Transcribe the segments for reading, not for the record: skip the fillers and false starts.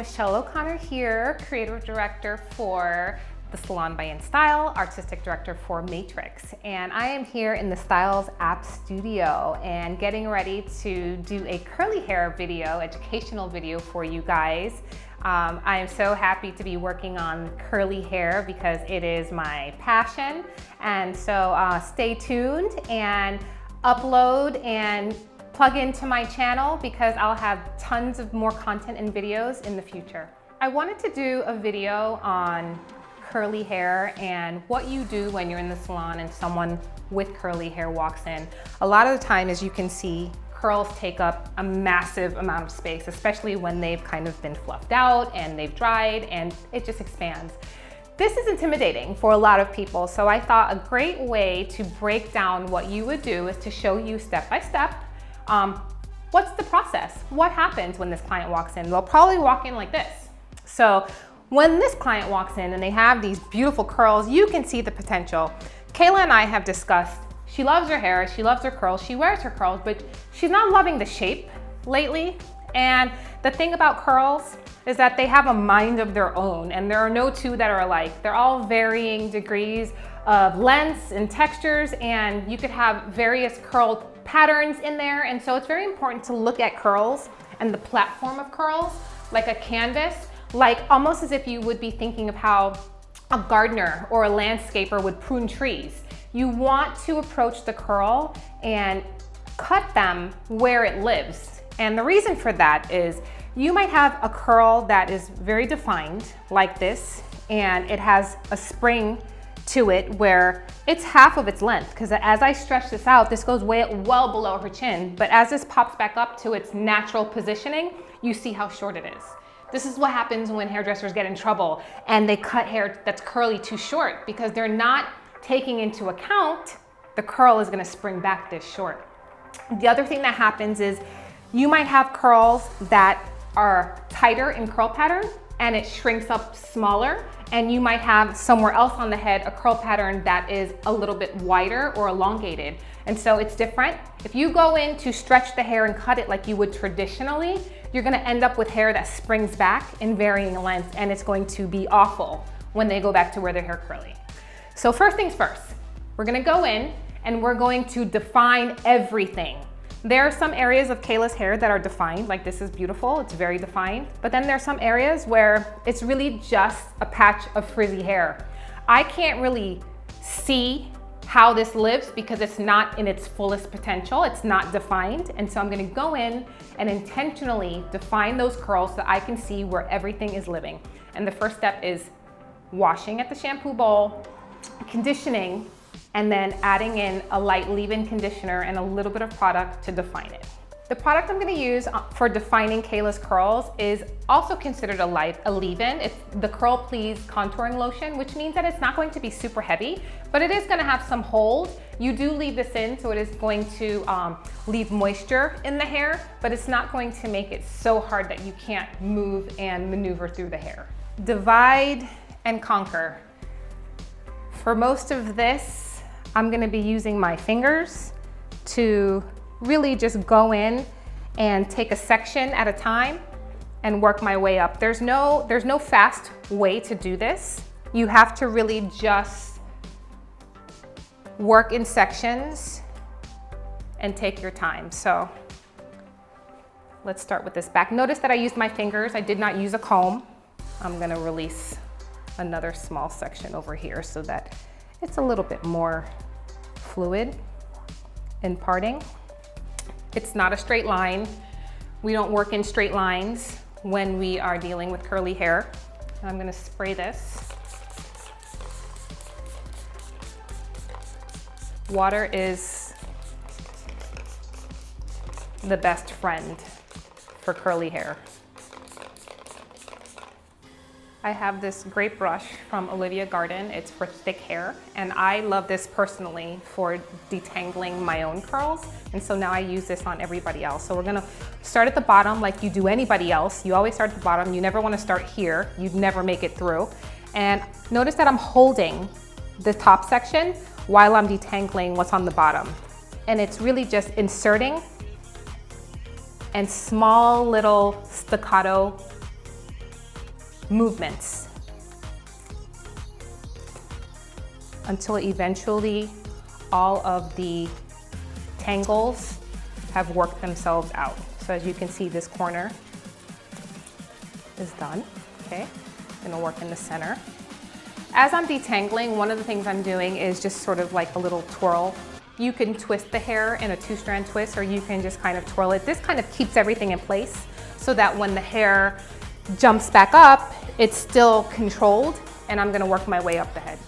Michelle O'Connor here, creative director for the Salon by InStyle, artistic director for Matrix. And I am here in the Stylez app studio and getting ready to do a curly hair video, educational video for you guys. I am so happy to be working on curly hair because it is my passion. And so stay tuned and upload and plug into my channel because I'll have tons of more content and videos in the future. I wanted to do a video on curly hair and what you do when you're in the salon and someone with curly hair walks in. A lot of the time, as you can see, curls take up a massive amount of space, especially when they've kind of been fluffed out and they've dried and it just expands. This is intimidating for a lot of people, so I thought a great way to break down what you would do is to show you step by step what's the process? What happens when this client walks in? They'll probably walk in like this. So when this client walks in and they have these beautiful curls, you can see the potential. Kayla and I have discussed, she loves her hair, she loves her curls, she wears her curls, but she's not loving the shape lately. And the thing about curls is that they have a mind of their own, and there are no two that are alike. They're all varying degrees of lengths and textures, and you could have various curl patterns in there. And so it's very important to look at curls and the platform of curls like a canvas, like almost as if you would be thinking of how a gardener or a landscaper would prune trees. You want to approach the curl and cut them where it lives. And the reason for that is you might have a curl that is very defined like this, and it has a spring to it where it's half of its length, because as I stretch this out, this goes well below her chin. But as this pops back up to its natural positioning, you see how short it is. This is what happens when hairdressers get in trouble and they cut hair that's curly too short, because they're not taking into account the curl is gonna spring back this short. The other thing that happens is you might have curls that are tighter in curl pattern and it shrinks up smaller, and you might have somewhere else on the head a curl pattern that is a little bit wider or elongated. And so it's different. If you go in to stretch the hair and cut it like you would traditionally, you're gonna end up with hair that springs back in varying lengths, and it's going to be awful when they go back to wear their hair curly. So first things first, we're gonna go in and we're going to define everything. There are some areas of Kayla's hair that are defined, like this is beautiful, it's very defined. But then there's some areas where it's really just a patch of frizzy hair. I can't really see how this lives because it's not in its fullest potential, it's not defined. And so I'm gonna go in and intentionally define those curls so I can see where everything is living. And the first step is washing at the shampoo bowl, conditioning, and then adding in a light leave-in conditioner and a little bit of product to define it. The product I'm gonna use for defining Kayla's curls is also considered a leave-in. It's the Curl Please contouring lotion, which means that it's not going to be super heavy, but it is gonna have some hold. You do leave this in, so it is going to leave moisture in the hair, but it's not going to make it so hard that you can't move and maneuver through the hair. Divide and conquer. For most of this, I'm gonna be using my fingers to really just go in and take a section at a time and work my way up. There's no fast way to do this. You have to really just work in sections and take your time. So let's start with this back. Notice that I used my fingers. I did not use a comb. I'm gonna release another small section over here so that it's a little bit more fluid in parting. It's not a straight line. We don't work in straight lines when we are dealing with curly hair. I'm gonna spray this. Water is the best friend for curly hair. I have this great brush from Olivia Garden. It's for thick hair, and I love this personally for detangling my own curls, and so now I use this on everybody else. So we're gonna start at the bottom like you do anybody else. You always start at the bottom. You never wanna start here. You'd never make it through. And notice that I'm holding the top section while I'm detangling what's on the bottom. And it's really just inserting and small little staccato movements until eventually all of the tangles have worked themselves out. So as you can see, this corner is done, okay? I'm gonna work in the center. As I'm detangling, one of the things I'm doing is just sort of like a little twirl. You can twist the hair in a 2-strand twist, or you can just kind of twirl it. This kind of keeps everything in place so that when the hair jumps back up, it's still controlled, and I'm gonna work my way up the head.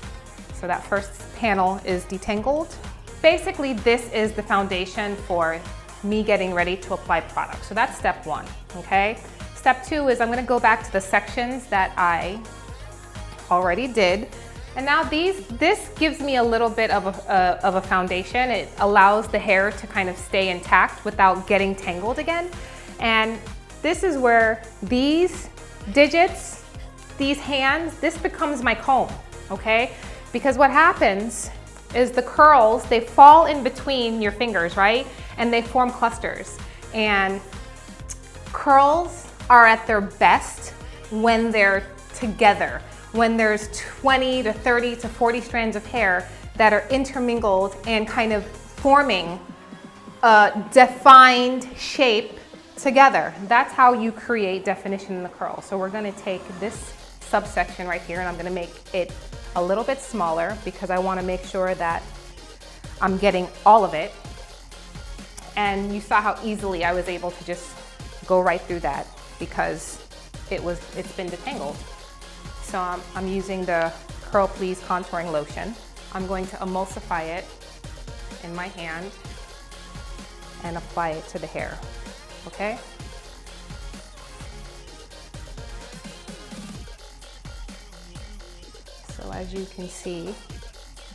So that first panel is detangled. Basically, this is the foundation for me getting ready to apply product. So that's step 1, okay? Step 2 is I'm gonna go back to the sections that I already did. And now this gives me a little bit of a foundation. It allows the hair to kind of stay intact without getting tangled again. And this is where these digits, these hands, this becomes my comb, okay? Because what happens is the curls, they fall in between your fingers, right? And they form clusters. And curls are at their best when they're together, when there's 20 to 30 to 40 strands of hair that are intermingled and kind of forming a defined shape together. That's how you create definition in the curl. So we're gonna take this subsection right here and I'm gonna make it a little bit smaller because I wanna make sure that I'm getting all of it. And you saw how easily I was able to just go right through that because it's been detangled. So I'm using the Curl Please contouring lotion. I'm going to emulsify it in my hand and apply it to the hair, okay? So as you can see,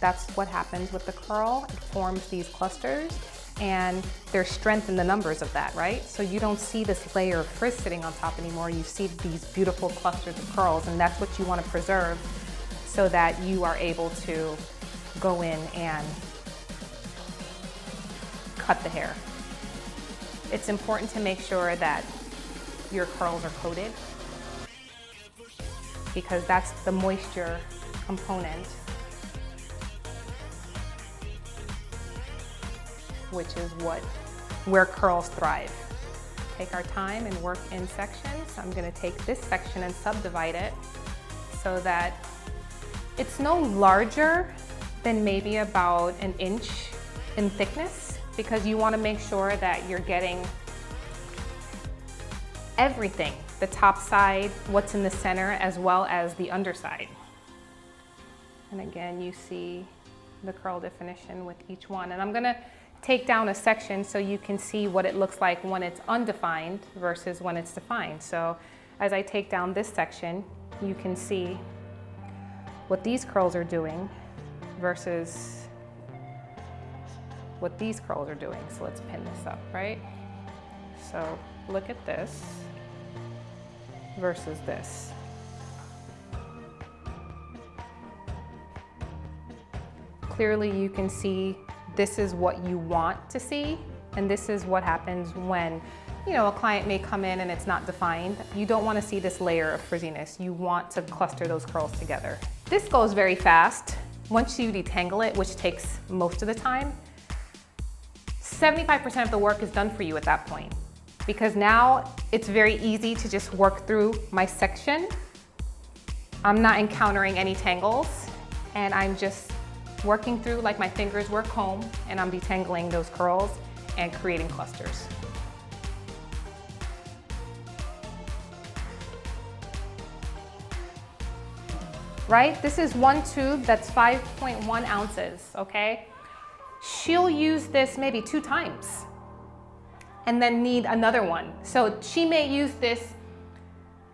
that's what happens with the curl. It forms these clusters and there's strength in the numbers of that, right? So you don't see this layer of frizz sitting on top anymore. You see these beautiful clusters of curls, and that's what you want to preserve so that you are able to go in and cut the hair. It's important to make sure that your curls are coated because that's the moisture component, which is where curls thrive. Take our time and work in sections. I'm gonna take this section and subdivide it so that it's no larger than maybe about an inch in thickness because you wanna make sure that you're getting everything, the top side, what's in the center, as well as the underside. And again, you see the curl definition with each one. And I'm gonna take down a section so you can see what it looks like when it's undefined versus when it's defined. So as I take down this section, you can see what these curls are doing versus what these curls are doing. So let's pin this up, right? So look at this versus this. Clearly you can see this is what you want to see, and this is what happens when, you know, a client may come in and it's not defined. You don't want to see this layer of frizziness. You want to cluster those curls together. This goes very fast. Once you detangle it, which takes most of the time, 75% of the work is done for you at that point. Because now it's very easy to just work through my section. I'm not encountering any tangles, and I'm just working through like my fingers were a comb, and I'm detangling those curls and creating clusters. Right? This is one tube that's 5.1 ounces, okay? She'll use this maybe 2 times and then need another one. So she may use this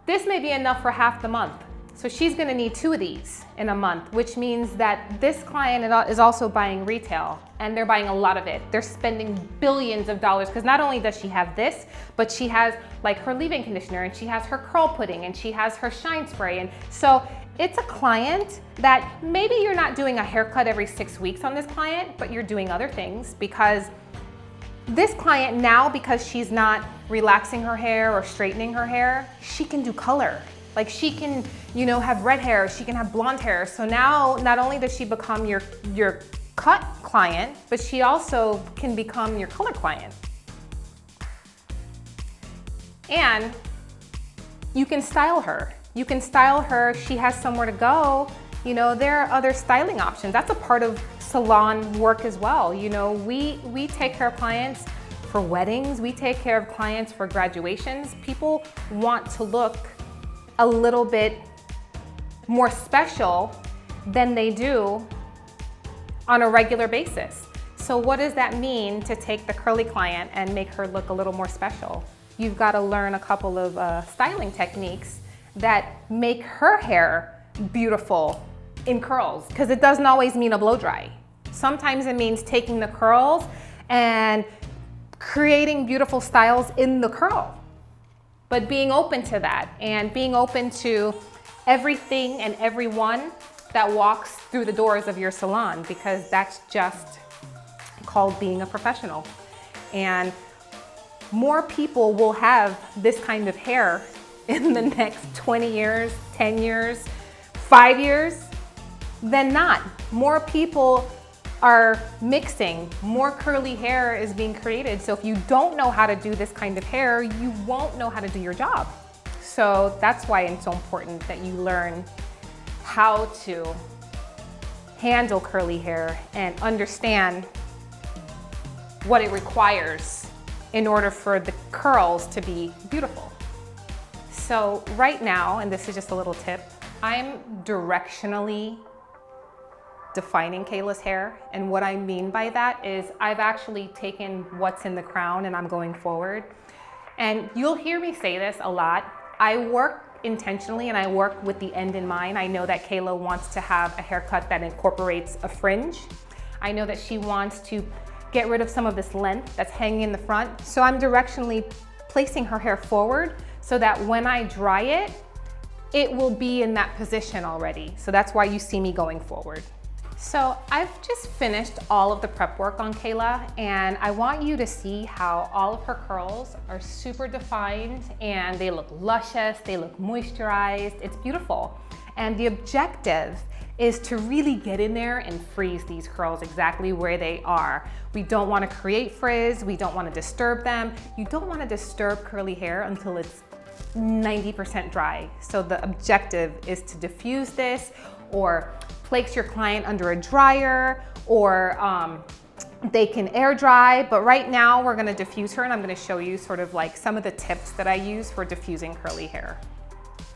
may be enough for half the month. So she's gonna need 2 of these in a month, which means that this client is also buying retail, and they're buying a lot of it. They're spending billions of dollars, because not only does she have this, but she has like her leave-in conditioner, and she has her curl pudding, and she has her shine spray. And so it's a client that maybe you're not doing a haircut every 6 weeks on this client, but you're doing other things, because this client now, because she's not relaxing her hair or straightening her hair, she can do color. Like she can, you know, have red hair, she can have blonde hair. So now not only does she become your cut client, but she also can become your color client. And you can style her. You can style her, she has somewhere to go. You know, there are other styling options. That's a part of salon work as well. You know, we take care of clients for weddings, we take care of clients for graduations. People want to look a little bit more special than they do on a regular basis. So what does that mean to take the curly client and make her look a little more special? You've got to learn a couple of styling techniques that make her hair beautiful in curls, because it doesn't always mean a blow dry. Sometimes it means taking the curls and creating beautiful styles in the curl, but being open to that and being open to everything and everyone that walks through the doors of your salon, because that's just called being a professional. And more people will have this kind of hair in the next 20 years, 10 years, 5 years than not. More people are mixing, more curly hair is being created. So if you don't know how to do this kind of hair, you won't know how to do your job. So that's why it's so important that you learn how to handle curly hair and understand what it requires in order for the curls to be beautiful. So right now, and this is just a little tip, I'm directionally defining Kayla's hair. And what I mean by that is I've actually taken what's in the crown and I'm going forward. And you'll hear me say this a lot. I work intentionally and I work with the end in mind. I know that Kayla wants to have a haircut that incorporates a fringe. I know that she wants to get rid of some of this length that's hanging in the front. So I'm directionally placing her hair forward so that when I dry it, it will be in that position already. So that's why you see me going forward. So I've just finished all of the prep work on Kayla, and I want you to see how all of her curls are super defined and they look luscious, they look moisturized, it's beautiful. And the objective is to really get in there and freeze these curls exactly where they are. We don't want to create frizz, we don't want to disturb them. You don't want to disturb curly hair until it's 90% dry. So the objective is to diffuse this or place your client under a dryer, or they can air dry. But right now we're gonna diffuse her, and I'm gonna show you sort of like some of the tips that I use for diffusing curly hair.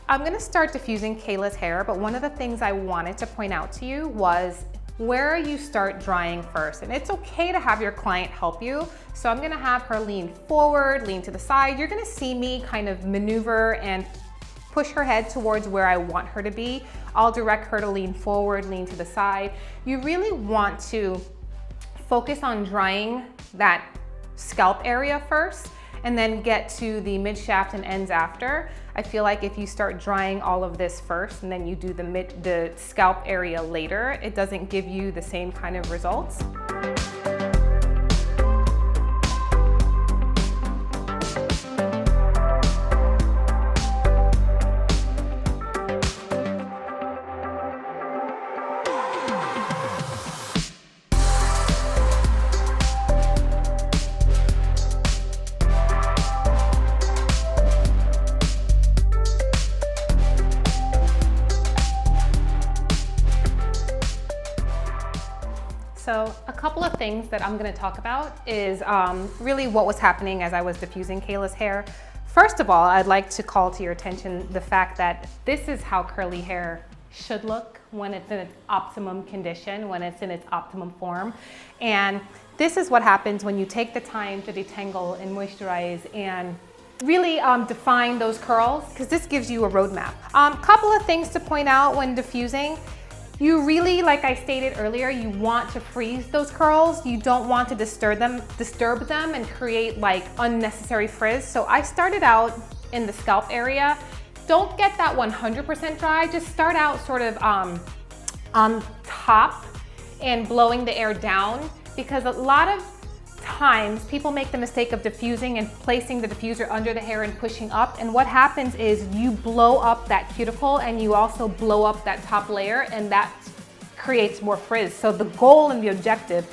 I'm gonna start diffusing Kayla's hair, but one of the things I wanted to point out to you was where you start drying first. And it's okay to have your client help you. So I'm gonna have her lean forward, lean to the side. You're gonna see me kind of maneuver and push her head towards where I want her to be. I'll direct her to lean forward, lean to the side. You really want to focus on drying that scalp area first and then get to the mid shaft and ends after. I feel like if you start drying all of this first and then you do the scalp area later, it doesn't give you the same kind of results. So a couple of things that I'm gonna talk about is really what was happening as I was diffusing Kayla's hair. First of all, I'd like to call to your attention the fact that this is how curly hair should look when it's in its optimum condition, when it's in its optimum form. And this is what happens when you take the time to detangle and moisturize and really define those curls, because this gives you a roadmap. Couple of things to point out when diffusing. You really, like I stated earlier, you want to freeze those curls. You don't want to disturb them and create like unnecessary frizz. So I started out in the scalp area. Don't get that 100% dry. Just start out sort of on top and blowing the air down, because a lot of times people make the mistake of diffusing and placing the diffuser under the hair and pushing up, and what happens is you blow up that cuticle and you also blow up that top layer, and that creates more frizz. So the goal and the objective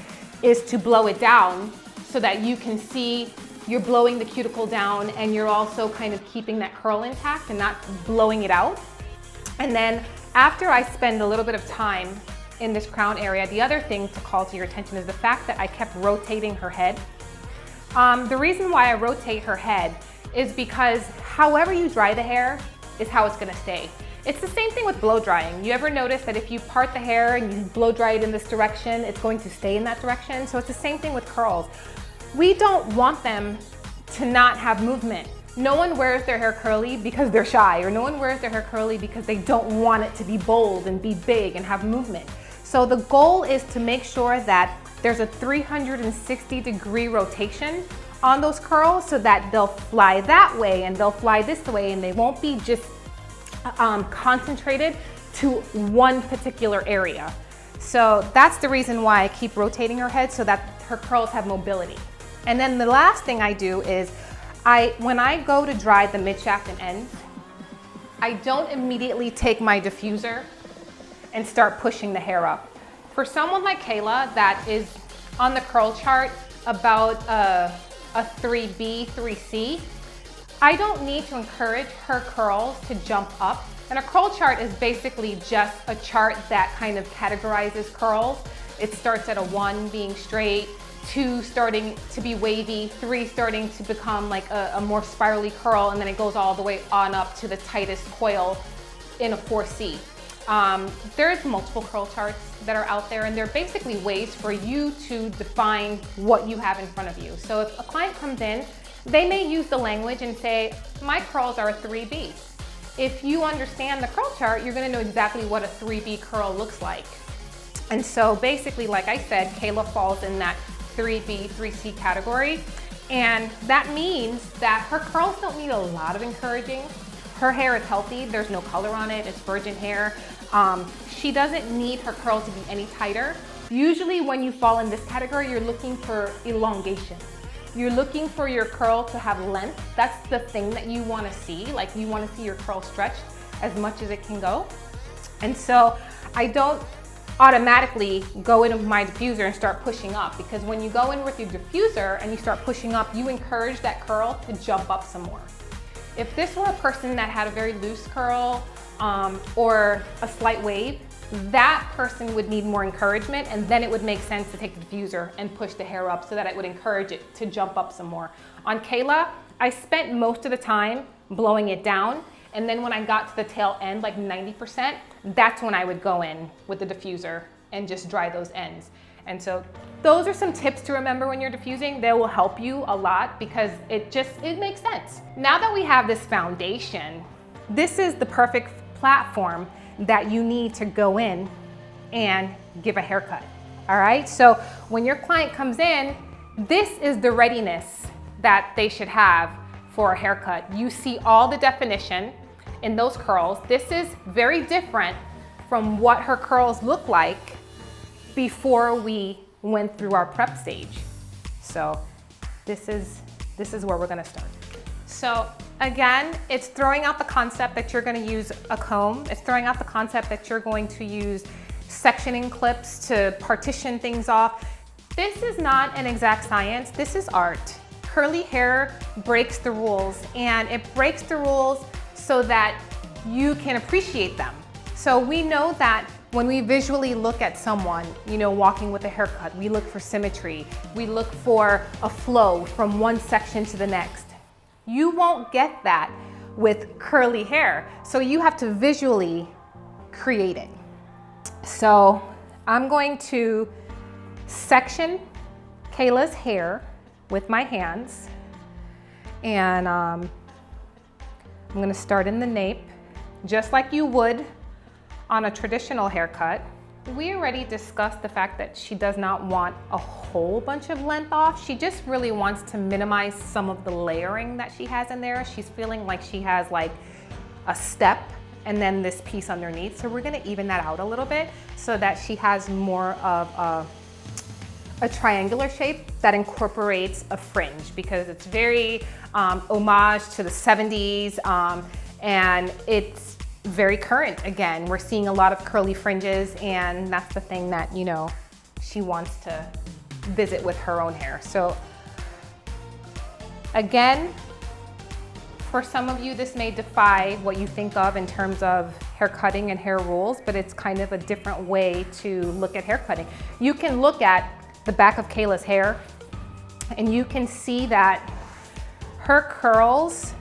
is to blow it down so that you can see you're blowing the cuticle down and you're also kind of keeping that curl intact and not blowing it out. And then after I spend a little bit of time in this crown area, the other thing to call to your attention is the fact that I kept rotating her head. The reason why I rotate her head is because however you dry the hair is how it's gonna stay. It's the same thing with blow drying. You ever notice that if you part the hair and you blow dry it in this direction, it's going to stay in that direction? So it's the same thing with curls. We don't want them to not have movement. No one wears their hair curly because they're shy, or no one wears their hair curly because they don't want it to be bold and be big and have movement. So the goal is to make sure that there's a 360-degree rotation on those curls so that they'll fly that way and they'll fly this way, and they won't be just concentrated to one particular area. So that's the reason why I keep rotating her head, so that her curls have mobility. And then the last thing I do is when I go to dry the mid-shaft and ends, I don't immediately take my diffuser and start pushing the hair up. For someone like Kayla that is on the curl chart about a 3B, 3C, I don't need to encourage her curls to jump up. And a curl chart is basically just a chart that kind of categorizes curls. It starts at a 1 being straight, 2 starting to be wavy, 3 starting to become like a more spirally curl, and then it goes all the way on up to the tightest coil in a 4C. There's multiple curl charts that are out there, and they're basically ways for you to define what you have in front of you. So if a client comes in, they may use the language and say, my curls are a 3B. If you understand the curl chart, you're gonna know exactly what a 3B curl looks like. And so basically, like I said, Kayla falls in that 3B, 3C category. And that means that her curls don't need a lot of encouraging. Her hair is healthy, there's no color on it, it's virgin hair. She doesn't need her curl to be any tighter. Usually when you fall in this category, you're looking for elongation. You're looking for your curl to have length. That's the thing that you wanna see. Like, you wanna see your curl stretched as much as it can go. And so I don't automatically go in with my diffuser and start pushing up, because when you go in with your diffuser and you start pushing up, you encourage that curl to jump up some more. If this were a person that had a very loose curl or a slight wave, that person would need more encouragement, and then it would make sense to take the diffuser and push the hair up so that it would encourage it to jump up some more. On Kayla, I spent most of the time blowing it down, and then when I got to the tail end, like 90%, that's when I would go in with the diffuser and just dry those ends. And so those are some tips to remember when you're diffusing. They will help you a lot because it makes sense. Now that we have this foundation, this is the perfect platform that you need to go in and give a haircut. All right, so when your client comes in, this is the readiness that they should have for a haircut. You see all the definition in those curls. This is very different from what her curls look like before we went through our prep stage. So this is where we're gonna start. So again, it's throwing out the concept that you're gonna use a comb. It's throwing out the concept that you're going to use sectioning clips to partition things off. This is not an exact science, this is art. Curly hair breaks the rules, and it breaks the rules so that you can appreciate them. So we know that when we visually look at someone, you know, walking with a haircut, we look for symmetry. We look for a flow from one section to the next. You won't get that with curly hair. So you have to visually create it. So I'm going to section Kayla's hair with my hands. And I'm gonna start in the nape, just like you would on a traditional haircut. We already discussed the fact that she does not want a whole bunch of length off. She just really wants to minimize some of the layering that she has in there. She's feeling like she has like a step and then this piece underneath. So we're gonna even that out a little bit so that she has more of a triangular shape that incorporates a fringe because it's very homage to the 70s and it's very current. Again, we're seeing a lot of curly fringes, and that's the thing that, you know, she wants to visit with her own hair. So again, for some of you, this may defy what you think of in terms of hair cutting and hair rules, but it's kind of a different way to look at hair cutting. You can look at the back of Kayla's hair and you can see that her curls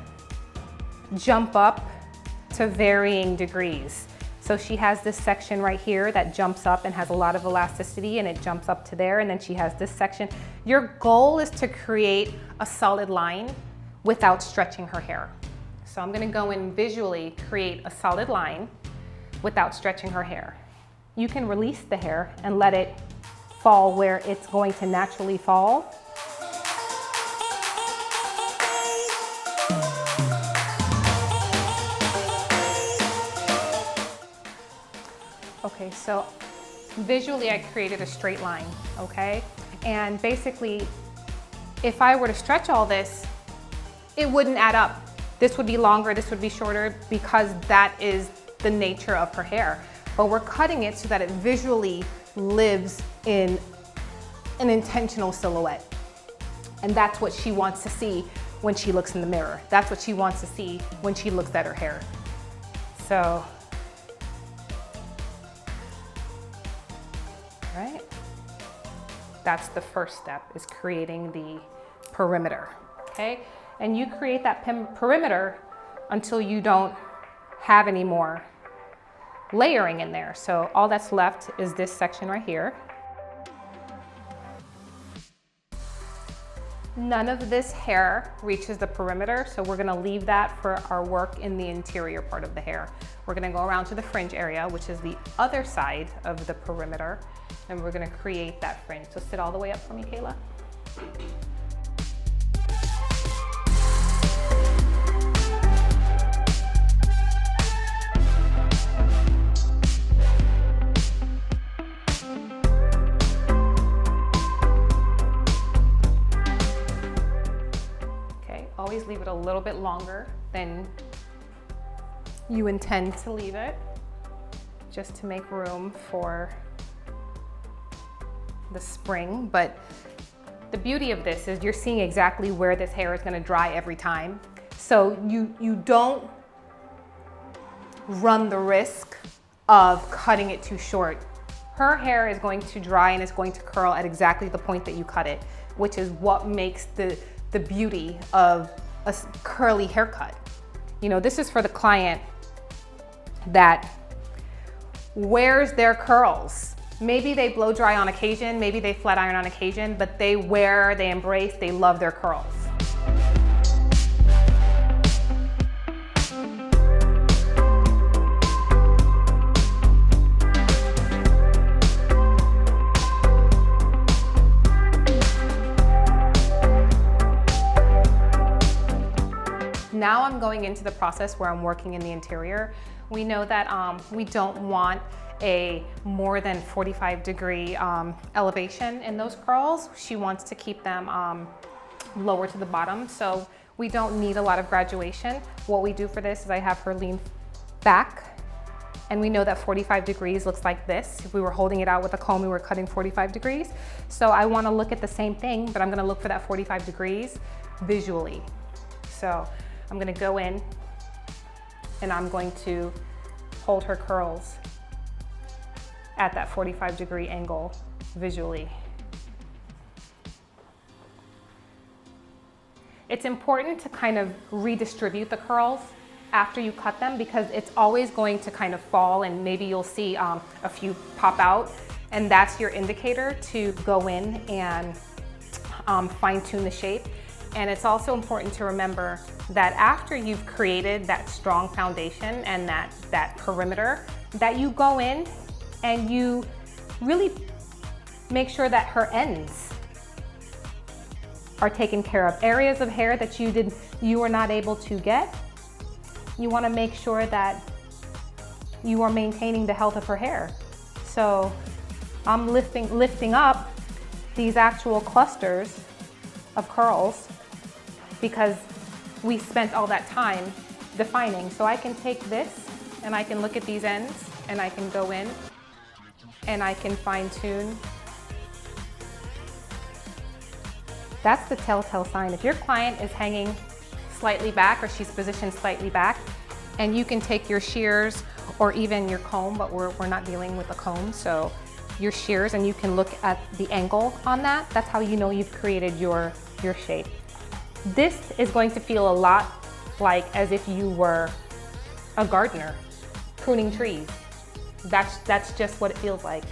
jump up to varying degrees. So she has this section right here that jumps up and has a lot of elasticity, and it jumps up to there, and then she has this section. Your goal is to create a solid line without stretching her hair. So I'm gonna go in visually create a solid line without stretching her hair. You can release the hair and let it fall where it's going to naturally fall. Okay, so visually I created a straight line, okay? And basically, if I were to stretch all this, it wouldn't add up. This would be longer, this would be shorter, because that is the nature of her hair. But we're cutting it so that it visually lives in an intentional silhouette. And that's what she wants to see when she looks in the mirror. That's what she wants to see when she looks at her hair. So, right? That's the first step, is creating the perimeter, okay? And you create that perimeter until you don't have any more layering in there. So all that's left is this section right here. None of this hair reaches the perimeter, so we're gonna leave that for our work in the interior part of the hair. We're gonna go around to the fringe area, which is the other side of the perimeter, and we're gonna create that fringe. So sit all the way up for me, Kayla. Always leave it a little bit longer than you intend to leave it, just to make room for the spring. But the beauty of this is you're seeing exactly where this hair is going to dry every time. So you don't run the risk of cutting it too short. Her hair is going to dry and it's going to curl at exactly the point that you cut it, which is what makes the beauty of a curly haircut. You know, this is for the client that wears their curls. Maybe they blow dry on occasion, maybe they flat iron on occasion, but they wear, they embrace, they love their curls. Now I'm going into the process where I'm working in the interior. We know that we don't want a more than 45-degree elevation in those curls. She wants to keep them lower to the bottom, so we don't need a lot of graduation. What we do for this is I have her lean back, and we know that 45 degrees looks like this. If we were holding it out with a comb, we were cutting 45 degrees. So I want to look at the same thing, but I'm going to look for that 45 degrees visually. So I'm gonna go in and I'm going to hold her curls at that 45-degree angle visually. It's important to kind of redistribute the curls after you cut them, because it's always going to kind of fall, and maybe you'll see a few pop out, and that's your indicator to go in and fine-tune the shape. And it's also important to remember that after you've created that strong foundation and that perimeter, that you go in and you really make sure that her ends are taken care of. Areas of hair that you were not able to get, you want to make sure that you are maintaining the health of her hair. So I'm lifting up these actual clusters of curls because we spent all that time defining. So I can take this and I can look at these ends and I can go in and I can fine tune. That's the telltale sign. If your client is hanging slightly back or she's positioned slightly back, and you can take your shears or even your comb, but we're not dealing with a comb, so your shears, and you can look at the angle on that. That's how you know you've created your shape. This is going to feel a lot like as if you were a gardener pruning trees. That's just what it feels like.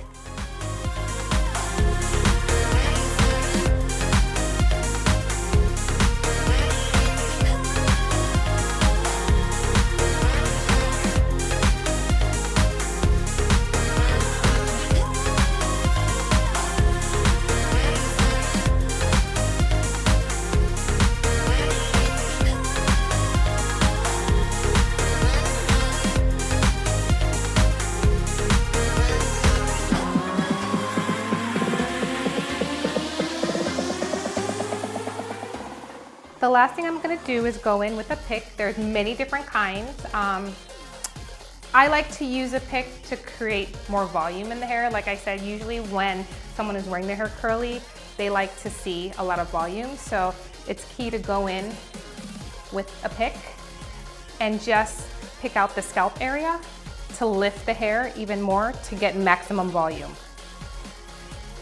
The last thing I'm gonna do is go in with a pick. There's many different kinds. I like to use a pick to create more volume in the hair. Like I said, usually when someone is wearing their hair curly, they like to see a lot of volume. So it's key to go in with a pick and just pick out the scalp area to lift the hair even more to get maximum volume.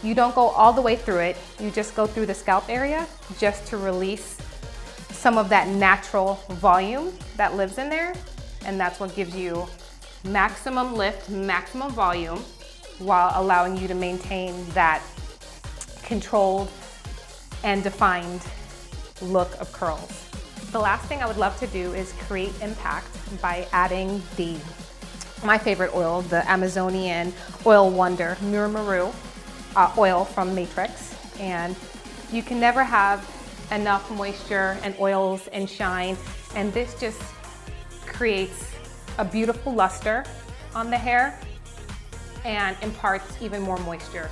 You don't go all the way through it. You just go through the scalp area just to release some of that natural volume that lives in there, and that's what gives you maximum lift, maximum volume, while allowing you to maintain that controlled and defined look of curls. The last thing I would love to do is create impact by adding my favorite oil, the Amazonian Oil Wonder Murmuru oil from Matrix. And you can never have enough moisture and oils and shine, and this just creates a beautiful luster on the hair and imparts even more moisture.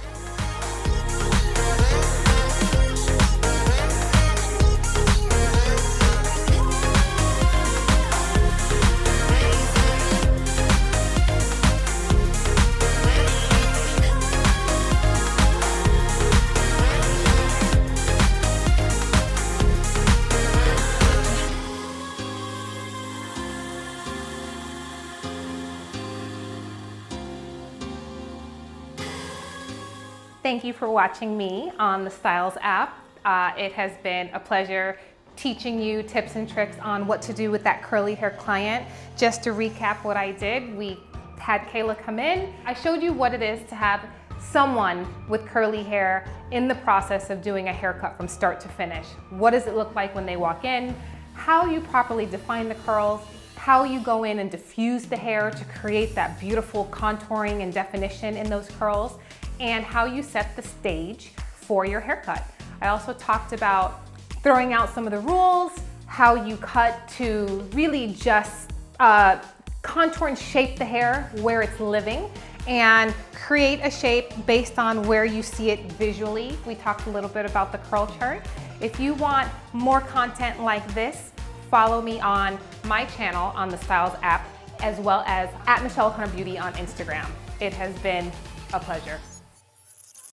Thank you for watching me on the Stylez app. It has been a pleasure teaching you tips and tricks on what to do with that curly hair client. Just to recap what I did, we had Kayla come in. I showed you what it is to have someone with curly hair in the process of doing a haircut from start to finish. What does it look like when they walk in? How you properly define the curls, how you go in and diffuse the hair to create that beautiful contouring and definition in those curls, and how you set the stage for your haircut. I also talked about throwing out some of the rules, how you cut to really just contour and shape the hair where it's living, and create a shape based on where you see it visually. We talked a little bit about the curl chart. If you want more content like this, follow me on my channel on the Stylez app, as well as @Michelle O'Connor Beauty on Instagram. It has been a pleasure.